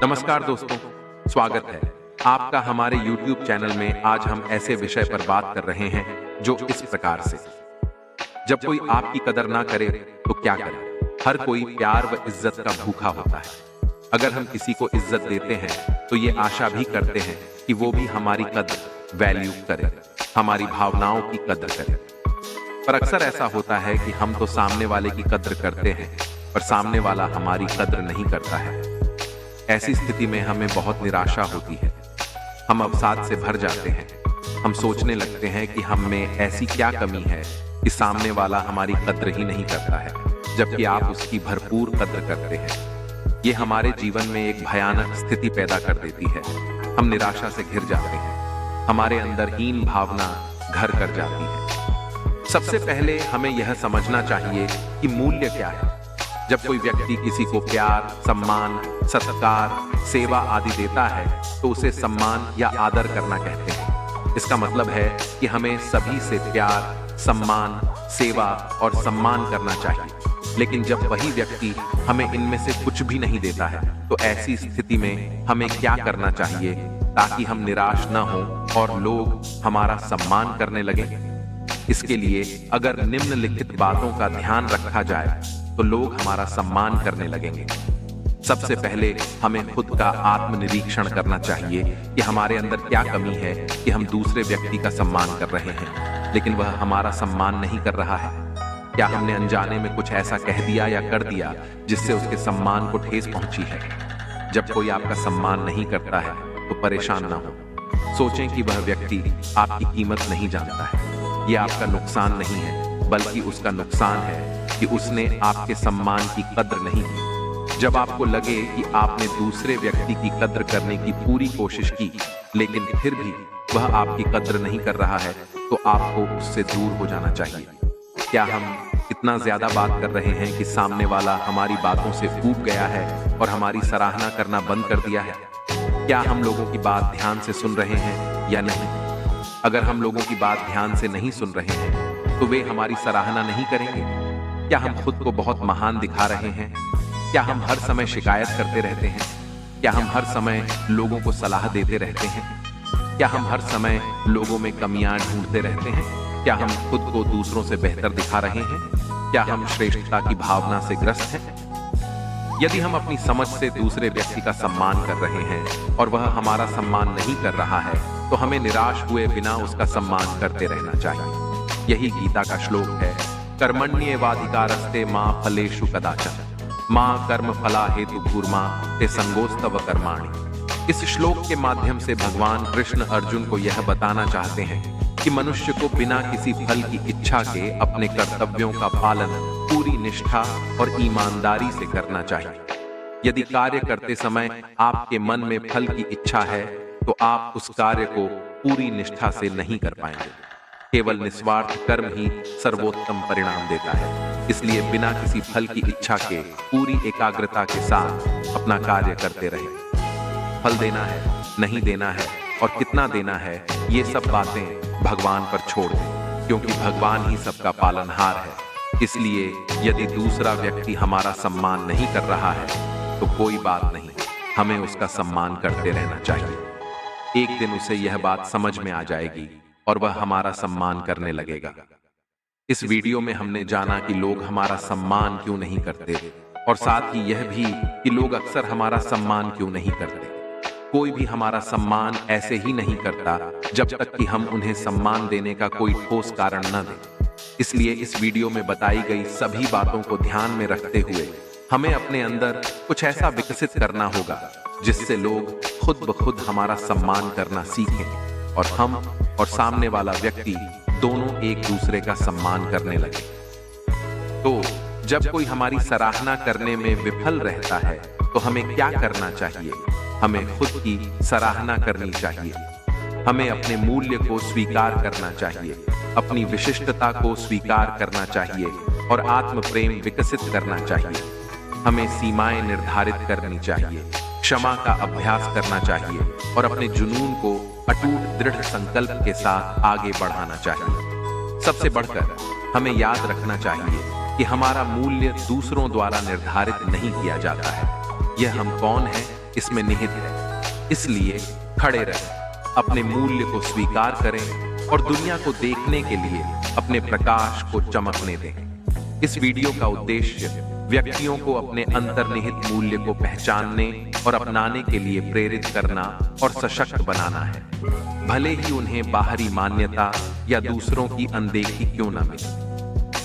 नमस्कार दोस्तों, स्वागत है आपका हमारे YouTube चैनल में। आज हम ऐसे विषय पर बात कर रहे हैं जो इस प्रकार से, जब कोई आपकी कदर ना करे तो क्या करे। हर कोई प्यार व इज्जत का भूखा होता है। अगर हम किसी को इज्जत देते हैं तो ये आशा भी करते हैं कि वो भी हमारी कदर वैल्यू करे, हमारी भावनाओं की कदर करे। पर अक्सर ऐसा होता है कि हम तो सामने वाले की कदर करते हैं पर सामने वाला हमारी कदर नहीं करता है। ऐसी स्थिति में हमें बहुत निराशा होती है। हम अवसाद से भर जाते हैं। हम सोचने लगते हैं कि हम में ऐसी क्या कमी है कि सामने वाला हमारी कद्र ही नहीं करता है, जबकि आप उसकी भरपूर कद्र करते हैं। ये हमारे जीवन में एक भयानक स्थिति पैदा कर देती है। हम निराशा से घिर जाते हैं। हमारे अंदर हीन भावना घर कर जाती है। सबसे पहले हमें यह समझना चाहिए कि मूल्य क्या है। जब कोई व्यक्ति किसी को प्यार, सम्मान, सत्कार, सेवा आदि देता है तो उसे सम्मान या आदर करना कहते हैं। इसका मतलब है कि हमें सभी से प्यार, सम्मान, सेवा और सम्मान करना चाहिए। लेकिन जब वही व्यक्ति हमें इनमें से कुछ भी नहीं देता है तो ऐसी स्थिति में हमें क्या करना चाहिए ताकि हम निराश न हों और लोग हमारा सम्मान करने लगें। इसके लिए अगर निम्नलिखित बातों का ध्यान रखा जाए तो लोग हमारा सम्मान करने लगेंगे। सबसे पहले हमें खुद का आत्मनिरीक्षण करना चाहिए कि हमारे अंदर क्या कमी है कि हम दूसरे व्यक्ति का सम्मान कर रहे हैं लेकिन वह हमारा सम्मान नहीं कर रहा है। क्या हमने अनजाने में कुछ ऐसा कह दिया या कर दिया जिससे उसके सम्मान को ठेस पहुंची है। जब कोई आपका सम्मान नहीं करता है तो परेशान ना हो। सोचें कि वह व्यक्ति आपकी कीमत नहीं जानता है। यह आपका नुकसान नहीं है बल्कि उसका नुकसान है कि उसने आपके सम्मान की कद्र नहीं की। जब आपको लगे कि आपने दूसरे व्यक्ति की कद्र करने की पूरी कोशिश की लेकिन फिर भी वह आपकी कद्र नहीं कर रहा है तो आपको उससे दूर हो जाना चाहिए। क्या हम इतना ज्यादा बात कर रहे हैं कि सामने वाला हमारी बातों से ऊब गया है और हमारी सराहना करना बंद कर दिया है? क्या हम लोगों की बात ध्यान से सुन रहे हैं या नहीं? अगर हम लोगों की बात ध्यान से नहीं सुन रहे हैं तो वे हमारी सराहना नहीं करेंगे। क्या हम खुद को बहुत महान दिखा रहे हैं? क्या हम हर समय शिकायत करते रहते हैं? क्या हम हर समय लोगों को सलाह देते रहते हैं? क्या हम हर समय लोगों में कमियां ढूंढते रहते हैं? क्या हम खुद को दूसरों से बेहतर दिखा रहे हैं? क्या हम श्रेष्ठता की भावना से ग्रस्त हैं? यदि हम अपनी समझ से दूसरे व्यक्ति का सम्मान कर रहे हैं और वह हमारा सम्मान नहीं कर रहा है तो हमें निराश हुए बिना उसका सम्मान करते रहना चाहिए। यही गीता का श्लोक है, कर्मण्येवाधिकारस्ते मां फलेषु कदाचन मां कर्म फला हेतु भूर्मा ते संगोस्तव कर्माणि। इस श्लोक के माध्यम से भगवान कृष्ण अर्जुन को यह बताना चाहते हैं कि मनुष्य को बिना किसी फल की इच्छा के अपने कर्तव्यों का पालन पूरी निष्ठा और ईमानदारी से करना चाहिए। यदि कार्य करते समय आपके मन में फल की इच्छा है तो आप उस कार्य को पूरी निष्ठा से नहीं कर पाएंगे। केवल निस्वार्थ कर्म ही सर्वोत्तम परिणाम देता है। इसलिए बिना किसी फल की इच्छा के पूरी एकाग्रता के साथ अपना कार्य करते रहें। फल देना है, नहीं देना है और कितना देना है, ये सब बातें भगवान पर छोड़ दें, क्योंकि भगवान ही सबका पालनहार है। इसलिए यदि दूसरा व्यक्ति हमारा सम्मान नहीं कर रहा है तो कोई बात नहीं, हमें उसका सम्मान करते रहना चाहिए। एक दिन उसे यह बात समझ में आ जाएगी और वह हमारा सम्मान करने लगेगा। इस वीडियो में हमने जाना कि लोग हमारा सम्मान क्यों नहीं करते और साथ ही यह भी कि लोग अक्सर हमारा सम्मान क्यों नहीं करते। कोई भी हमारा सम्मान ऐसे ही नहीं करता जब तक कि हम उन्हें सम्मान देने का कोई ठोस कारण न दें। इसलिए इस वीडियो में बताई गई सभी बातों को ध्यान में रखते हुए हमें अपने अंदर कुछ ऐसा विकसित करना होगा जिससे लोग खुद ब खुद हमारा सम्मान करना सीखें और हम और सामने वाला व्यक्ति दोनों एक दूसरे का सम्मान करने लगे। तो जब कोई हमारी सराहना करने में विफल रहता है तो हमें क्या करना चाहिए? हमें खुद की सराहना करनी चाहिए। हमें अपने मूल्य को स्वीकार करना चाहिए, अपनी विशिष्टता को स्वीकार करना चाहिए और आत्म प्रेम विकसित करना चाहिए। हमें सीमाएं निर्धारित करनी चाहिए, क्षमा का अभ्यास करना चाहिए और अपने जुनून को अटूट दृढ़ संकल्प के साथ आगे बढ़ाना चाहिए। सबसे बढ़कर हमें याद रखना चाहिए कि हमारा मूल्य दूसरों द्वारा निर्धारित नहीं किया जाता है। यह हम कौन हैं इसमें निहित है। इसलिए खड़े रहें, अपने मूल्य को स्वीकार करें और दुनिया को देखने के लिए अपने प्रकाश को चमकने दें। इस वीडियो का उद्देश्य व्यक्तियों को अपने अंतर्निहित मूल्य को पहचानने और अपनाने के लिए प्रेरित करना और सशक्त बनाना है, भले ही उन्हें बाहरी मान्यता या दूसरों की अनदेखी क्यों न मिले।